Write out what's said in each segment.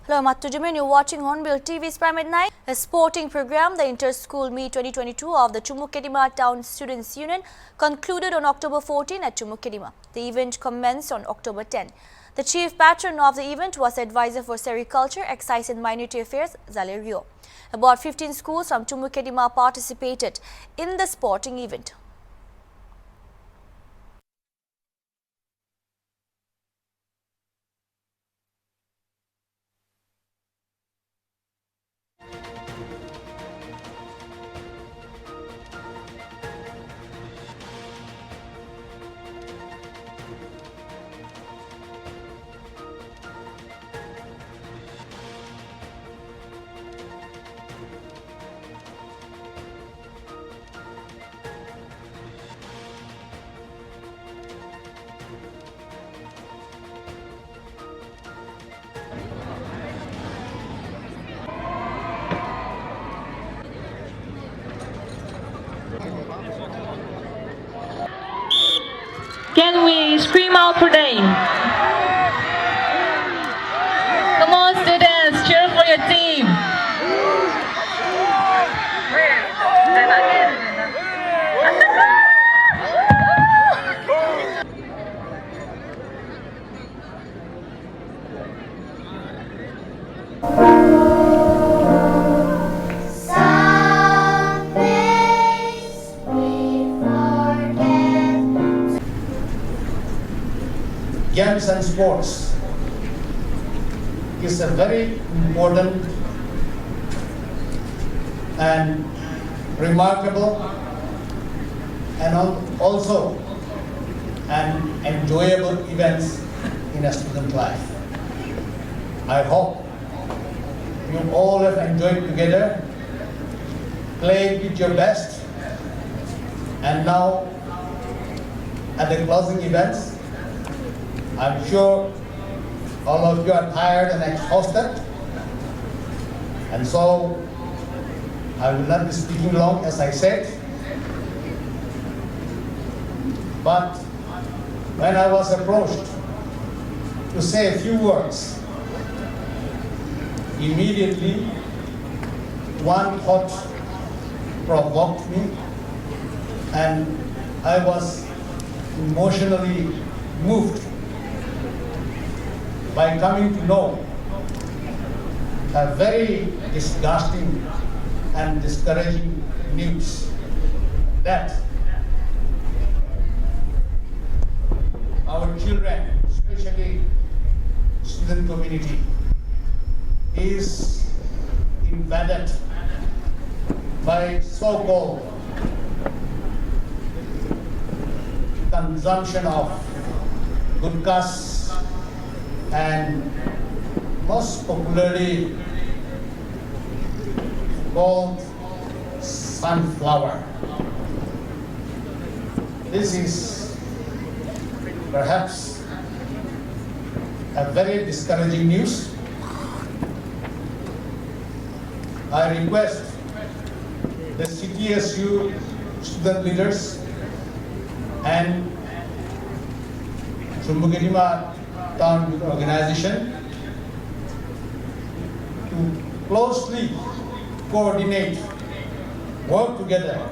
Hello, Mattujamin. You're watching Hornbill TV's Prime at Night. A sporting program, the Inter-School Meet 2022 of the Chumukedima Town Students' Union concluded on October 14 at Chumukedima. The event commenced on October 10. The chief patron of the event was Advisor for Sericulture, Excise and Minority Affairs, Zalerio. About 15 schools from Chumukedima participated in the sporting event. Can we scream out for them? Come on, students, cheer for your team. Games and sports is a very important and remarkable and also an enjoyable event in a student life. I hope you all have enjoyed together, played with your best, and now at the closing events, I'm sure all of you are tired and exhausted, and so I will not be speaking long, as I said. But when I was approached to say a few words, immediately one thought provoked me, and I was emotionally moved by coming to know a very disgusting and discouraging news that our children, especially student community, is invaded by so-called consumption of gutkhas and most popularly called sunflower. This is perhaps a very discouraging news. I request the CTSU student leaders and Chumukedima Town Youth Organization to closely coordinate, work together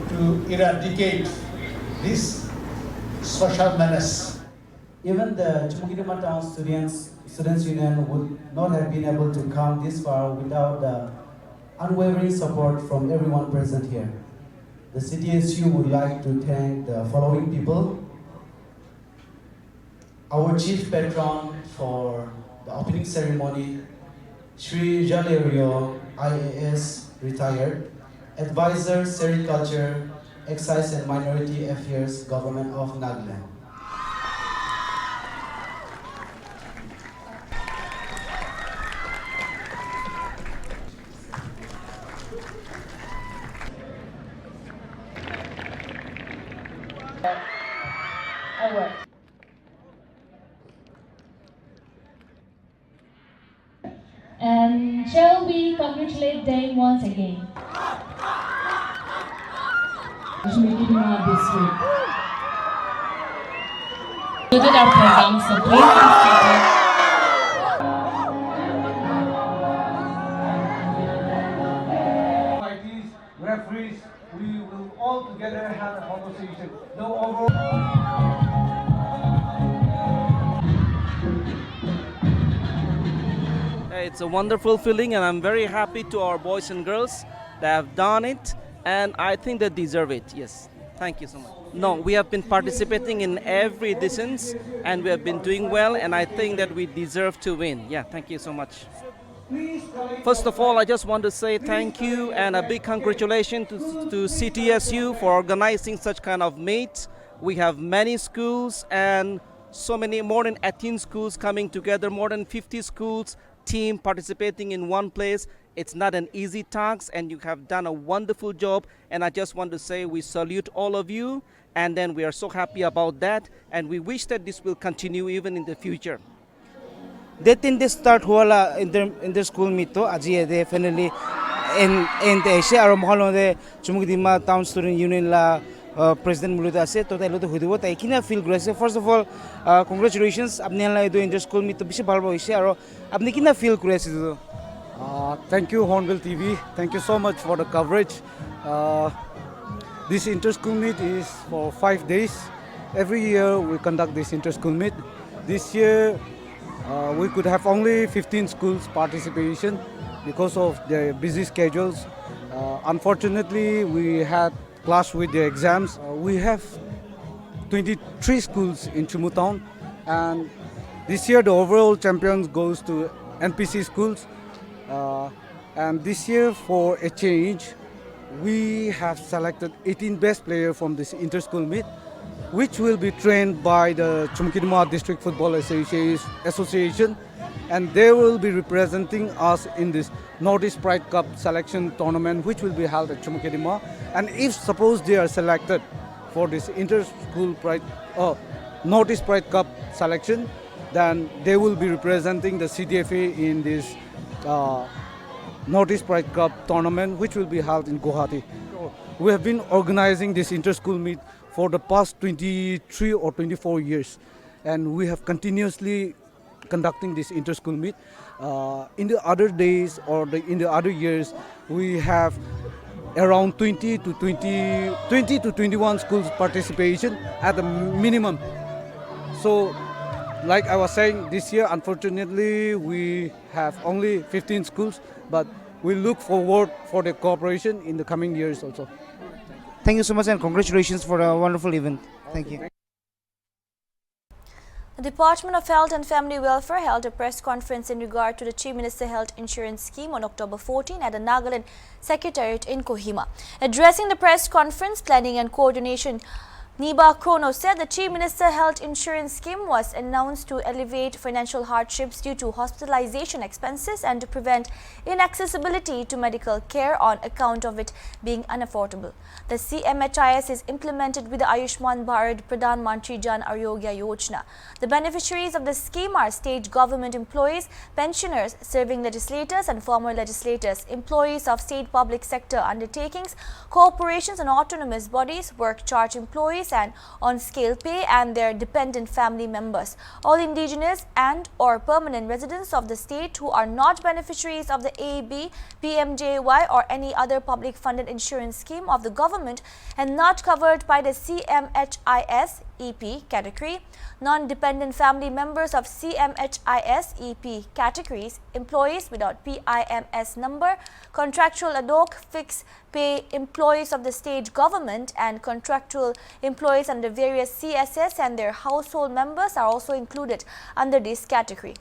to eradicate this social menace. Even the Chumukedima Town Students Union would not have been able to come this far without the unwavering support from everyone present here. The CTSU would like to thank the following people: our chief patron for the opening ceremony, Sri Jalerio, IAS retired, Advisor Sericulture, Excise and Minority Affairs, Government of Nagaland. And shall we congratulate them once again? Chumukedima District. Concluded our program, so please be seated. It's a wonderful feeling, and I'm very happy to our boys and girls that have done it, and I think they deserve it. Yes, thank you so much. No, we have been participating in every editions, and we have been doing well, and I think that we deserve to win. Yeah, thank you so much. First of all, I just want to say thank you and a big congratulations to CTSU for organizing such kind of meet. We have many schools and so many, more than 18 schools coming together, more than 50 schools, team participating in one place. It's not an easy task, and you have done a wonderful job, and I just want to say we salute all of you, and then we are so happy about that, and we wish that this will continue even in the future. Datin de start huala in the school meet to aji de finally in the Asia aro mohalo de Chumukidima Town Student Union la President Muluta ase to tai lo to hudibo tai kina feel grace. First of all, congratulations apni la do inter school meet to bishi bhal hoise aro apni kina feel grace to. Thank you, HornbillTV. Thank you so much for the coverage. This inter-school meet is for 5 days. Every year we conduct this inter-school meet. This year we could have only 15 schools participation because of their busy schedules. Unfortunately, we had clash with the exams. We have 23 schools in Chumu Town, and this year the overall champions goes to NPC schools. And this year, for a change, we have selected 18 best players from this inter-school meet, which will be trained by the Chumukidima District Football Association, and they will be representing us in this Northeast Pride Cup selection tournament, which will be held at Chumukidima. And if suppose they are selected for this inter-school Pride, Northeast Pride Cup selection, then they will be representing the CDFA in this Northeast Pride Cup tournament, which will be held in Guwahati. We have been organizing this inter-school meet for the past 23 or 24 years, and we have continuously conducting this inter-school meet. In the other days or in the other years, we have around 20 to 21 schools participation at the minimum. So, like I was saying, this year, unfortunately, we have only 15 schools, but we look forward for the cooperation in the coming years also. Thank you so much and congratulations for a wonderful event. Thank you. The Department of Health and Family Welfare held a press conference in regard to the Chief Minister Health Insurance Scheme on October 14 at the Nagaland Secretariat in Kohima. Addressing the press conference, Planning and Coordination Niba Krono said the Chief Minister Health Insurance Scheme was announced to alleviate financial hardships due to hospitalization expenses and to prevent inaccessibility to medical care on account of it being unaffordable. The CMHIS is implemented with the Ayushman Bharat Pradhan Mantri Jan Arogya Yojana. The beneficiaries of the scheme are state government employees, pensioners, serving legislators and former legislators, employees of state public sector undertakings, corporations and autonomous bodies, work charge employees and on-scale pay and their dependent family members. All indigenous and or permanent residents of the state who are not beneficiaries of the AAB, PMJY or any other public funded insurance scheme of the government and not covered by the CMHIS EP category, non-dependent family members of CMHIS EP categories, employees without PIMS number, contractual ad hoc fixed pay employees of the state government and contractual employees under various CSS and their household members are also included under this category.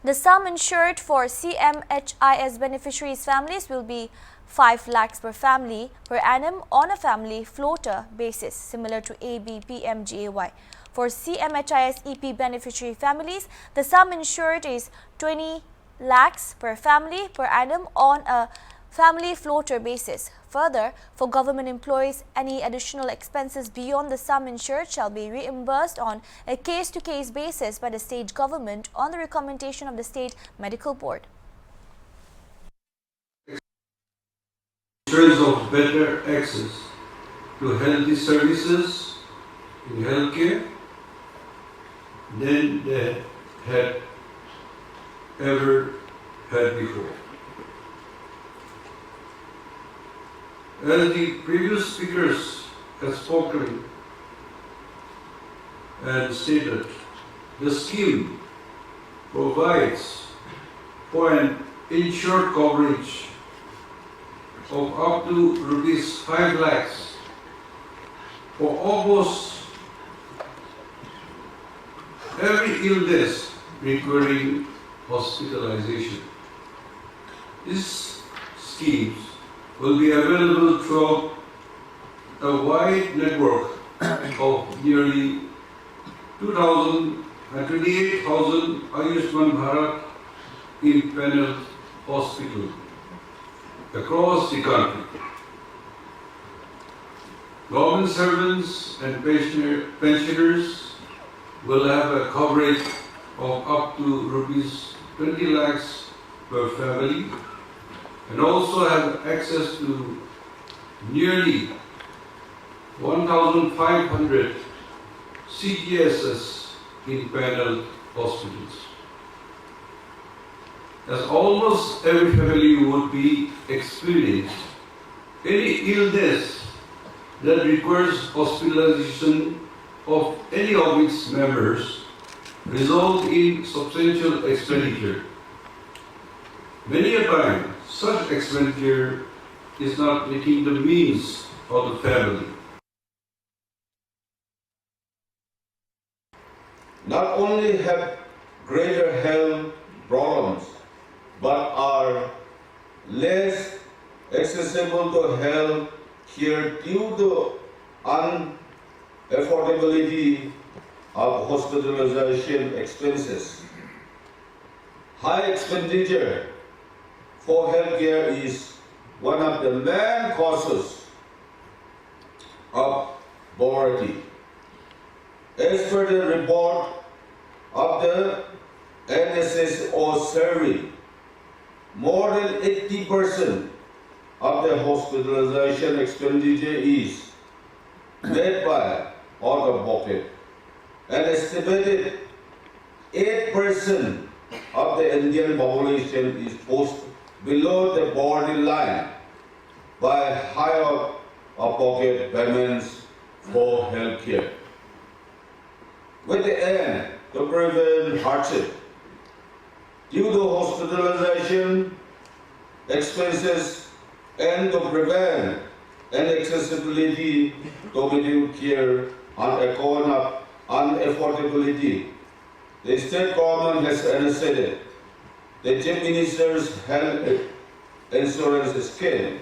The sum insured for CMHIS beneficiaries' families will be 5 lakhs per family per annum on a family floater basis, similar to ABPMGAY. For CMHIS EP beneficiary families, the sum insured is 20 lakhs per family per annum on a family floater basis. Further, for government employees, any additional expenses beyond the sum insured shall be reimbursed on a case-to-case basis by the state government on the recommendation of the State Medical Board. In terms of better access to healthy services in healthcare than they had ever had before. As the previous speakers have spoken and stated, the scheme provides for an insured coverage of up to rupees 5 lakhs for almost every illness requiring hospitalization. These schemes will be available throughout a wide network of nearly 28,000 Ayushman Bharat in-panel hospitals across the country. Government servants and pensioners will have a coverage of up to rupees 20 lakhs per family and also have access to nearly 1,500 CGSS in panel hospitals. As almost every family would be experienced, any illness that requires hospitalization of any of its members result in substantial expenditure. Many a time, such expenditure is not meeting the means of the family. Not only have greater health problems, but are less accessible to health care due to unaffordability of hospitalization expenses. High expenditure for healthcare is one of the main causes of poverty. As per the report of the NSSO survey, more than 80% of the hospitalization expenditure is made by out of pocket. An estimated 8% of the Indian population is posted below the poverty line by high out of pocket payments for health care. With the aim to prevent hardship due to hospitalization expenses and to prevent inaccessibility to medical care on account of unaffordability, the state government has initiated the Chief Minister's health insurance scheme.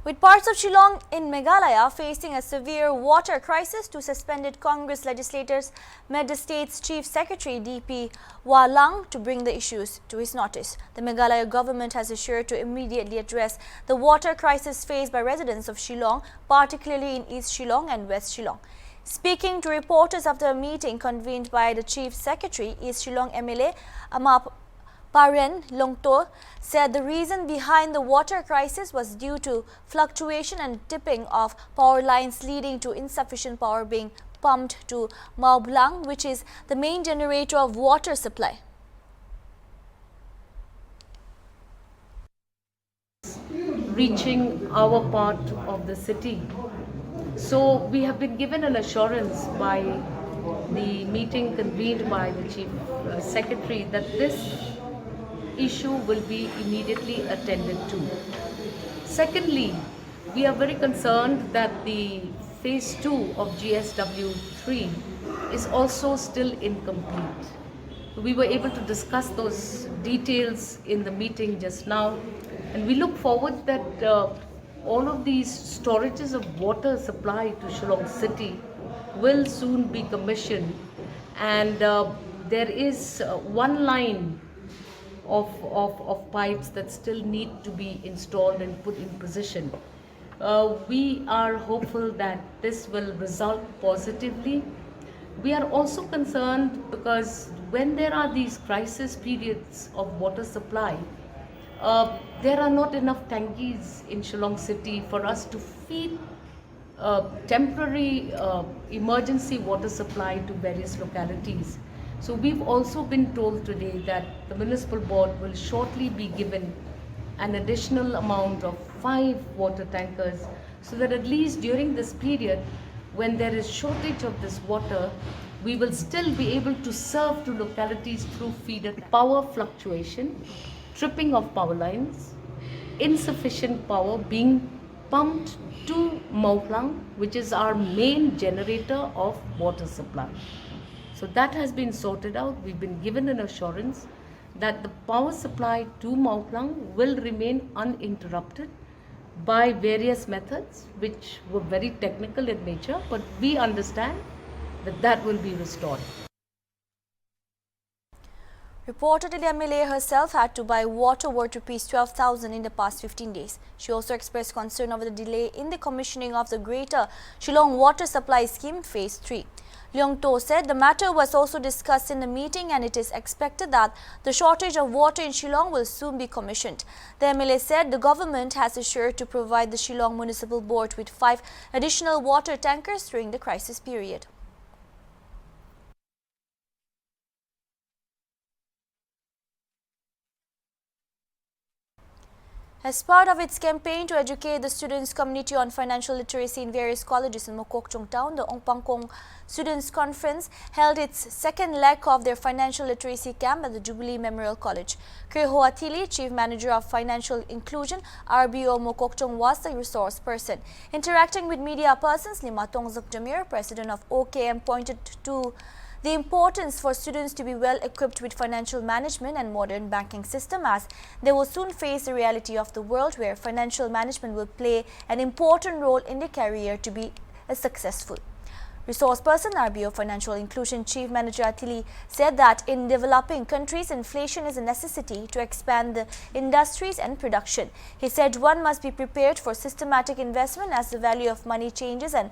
With parts of Shillong in Meghalaya facing a severe water crisis, two suspended Congress legislators met the state's Chief Secretary D.P. Walang to bring the issues to his notice. The Meghalaya government has assured to immediately address the water crisis faced by residents of Shillong, particularly in East Shillong and West Shillong. Speaking to reporters after a meeting convened by the Chief Secretary, East Shillong MLA Amap Paren Longtor said the reason behind the water crisis was due to fluctuation and tipping of power lines leading to insufficient power being pumped to Maublang, which is the main generator of water supply. Reaching our part of the city. So we have been given an assurance by the meeting convened by the Chief Secretary that this issue will be immediately attended to. Secondly, we are very concerned that the phase 2 of GSW 3 is also still incomplete. We were able to discuss those details in the meeting just now, and we look forward that all of these storages of water supply to Shillong city will soon be commissioned, and there is one line of pipes that still need to be installed and put in position. We are hopeful that this will result positively. We are also concerned because when there are these crisis periods of water supply, there are not enough tankies in Shillong city for us to feed temporary emergency water supply to various localities. So we've also been told today that the municipal board will shortly be given an additional amount of 5 water tankers, so that at least during this period when there is shortage of this water, we will still be able to serve to localities through feeder. Power fluctuation tripping of power lines, insufficient power being pumped to Mauplang, which is our main generator of water supply. So that has been sorted out. We've been given an assurance that the power supply to Mauplang will remain uninterrupted by various methods which were very technical in nature, but we understand that that will be restored. Reportedly, MLA herself had to buy water worth ₹12,000 in the past 15 days. She also expressed concern over the delay in the commissioning of the Greater Shillong Water Supply Scheme Phase 3. Leong To said the matter was also discussed in the meeting and it is expected that the shortage of water in Shillong will soon be commissioned. The MLA said the government has assured to provide the Shillong Municipal Board with 5 additional water tankers during the crisis period. As part of its campaign to educate the students' community on financial literacy in various colleges in Mokokchung Town, the Ongpangkong Students' Conference held its second leg of their financial literacy camp at the Jubilee Memorial College. Kreho Atili, Chief Manager of Financial Inclusion, RBO Mokokchung, was the resource person. Interacting with media persons, Lima Tongzuk Jamir, President of OKM, pointed to the importance for students to be well equipped with financial management and modern banking system, as they will soon face the reality of the world where financial management will play an important role in their career to be successful. Resource person RBO Financial Inclusion Chief Manager Atili said that in developing countries, inflation is a necessity to expand the industries and production. He said one must be prepared for systematic investment as the value of money changes and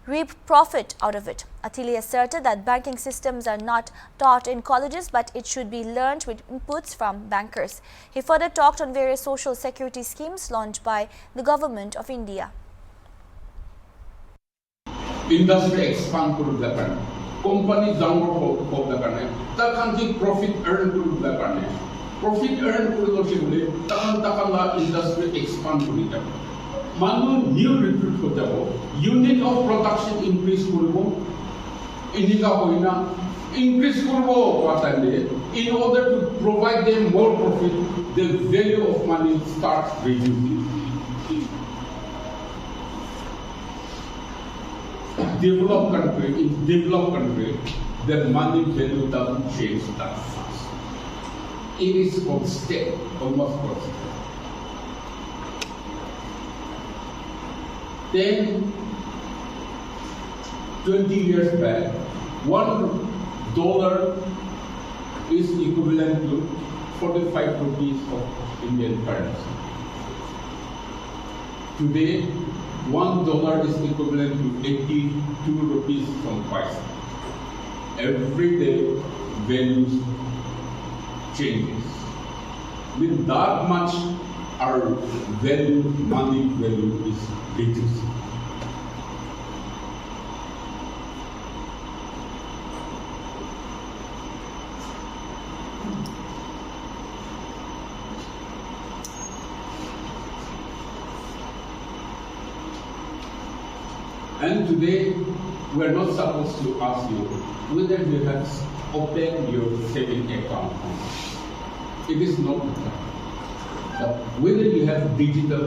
reap profit out of it. Atili asserted that banking systems are not taught in colleges, but it should be learned with inputs from bankers. He further talked on various social security schemes launched by the Government of India. Industry expand করতে পারে, company জন্ম করতে পারে, তখন কি profit earn করতে পারে, profit earn করতে গেলে তখন ইন্ডাস্ট্রি এক্সপান্ড করতে পারে, মানুষ নিউ রিক্রুট করতে হবে, ইউনিট অফ প্রোডাকশন ইনক্রিজ করব, ইনিকা হইনা ইনক্রিজ করব পাতালে, in order to provide them more profit, the value of money starts reducing. Developed country, their money value doesn't change that fast. It is constant, almost constant. 10, 20 years back, $1 is equivalent to 45 rupees of Indian currency. Today, $1 is equivalent to 82 rupees from paisa. Every day, values changes. With that much, our value, money value is reducing. And today, we are not supposed to ask you whether you have opened your saving account. It is not the time. But whether you have digital,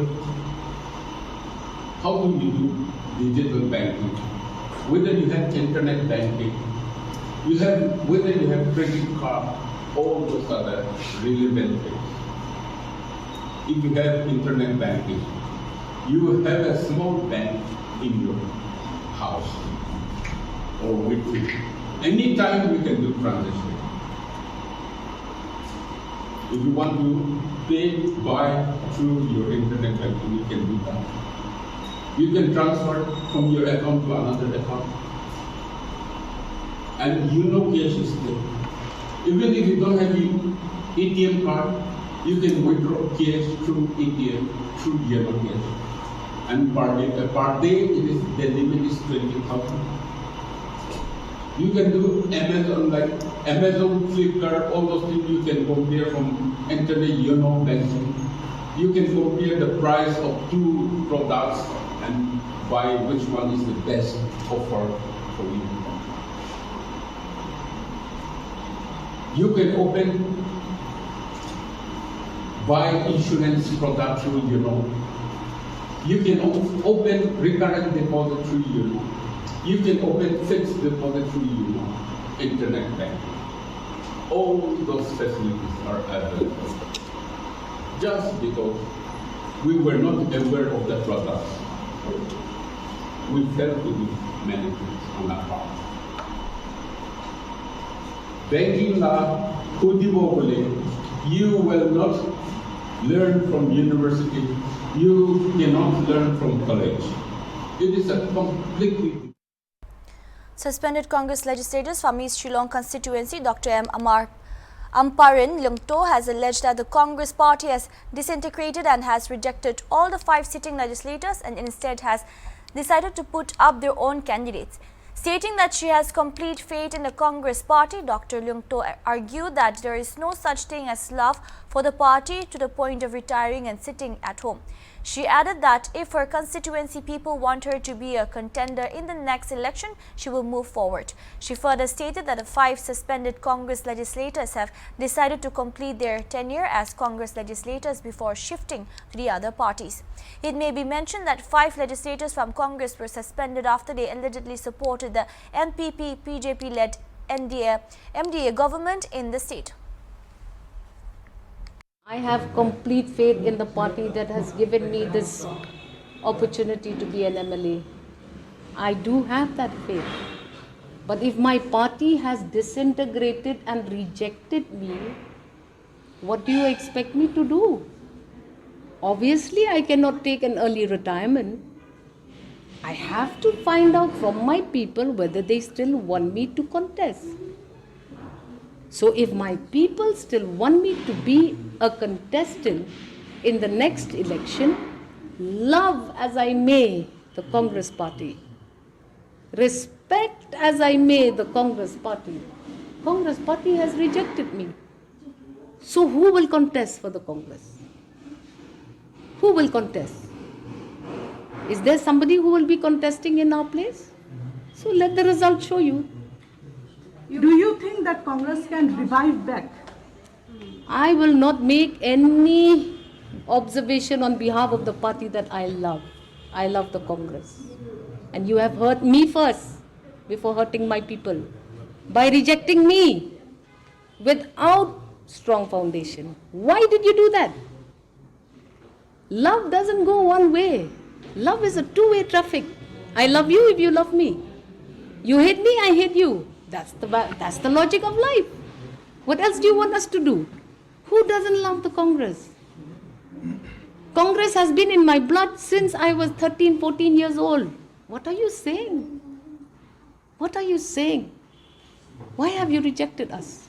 how do you do digital banking? Whether you have internet banking, whether you have credit card, all those are the relevant things. If you have internet banking, you have a small bank in your house or with you. Anytime we can do transaction. If you want to pay, buy through your internet banking, you can do that. You can transfer from your account to another account. And you know cash is there. Even if you don't have an ATM card, you can withdraw cash through ATM, through yellow cash. And per day the limit is 20,000. You can do Amazon, like Amazon, Flipkart, all those things you can compare from internet, banking. You can compare the price of two products and buy which one is the best offer for you. You can open buy insurance product through YONO. You can open recurrent deposit through YONO. You can open fixed deposit through YONO, internet banking. All those facilities are available. Just because we were not aware of the products, we failed to do many things on our part. Banking law, you will not learn from university, you cannot learn from college. It is a completely... Suspended Congress legislators from East Shillong constituency, Dr. M. Amparin Lungto has alleged that the Congress party has disintegrated and has rejected all the 5 sitting legislators and instead has decided to put up their own candidates. Stating that she has complete faith in the Congress party, Dr. Lungto argued that there is no such thing as love for the party to the point of retiring and sitting at home. She added that if her constituency people want her to be a contender in the next election, she will move forward. She further stated that the 5 suspended Congress legislators have decided to complete their tenure as Congress legislators before shifting to the other parties. It may be mentioned that 5 legislators from Congress were suspended after they allegedly supported the NPP-PJP-led MDA government in the state. I have complete faith in the party that has given me this opportunity to be an MLA. I do have that faith. But if my party has disintegrated and rejected me, what do you expect me to do? Obviously, I cannot take an early retirement. I have to find out from my people whether they still want me to contest. So if my people still want me to be a contestant in the next election, love as I may the Congress party, respect as I may the Congress party has rejected me. So who will contest for the Congress? Who will contest? Is there somebody who will be contesting in our place? So let the result show you. Do you think that Congress can revive back? I will not make any observation on behalf of the party that I love. I love the Congress. And you have hurt me first before hurting my people by rejecting me without strong foundation. Why did you do that? Love doesn't go one way. Love is a two-way traffic. I love you if you love me. You hate me, I hate you. That's the logic of life. What else do you want us to do? Who doesn't love the Congress? Congress has been in my blood since I was 13, 14 years old. What are you saying? What are you saying? Why have you rejected us?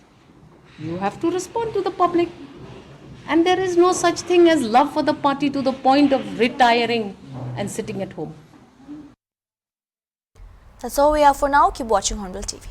You have to respond to the public. And there is no such thing as love for the party to the point of retiring and sitting at home. That's all we have for now. Keep watching HornbillTV.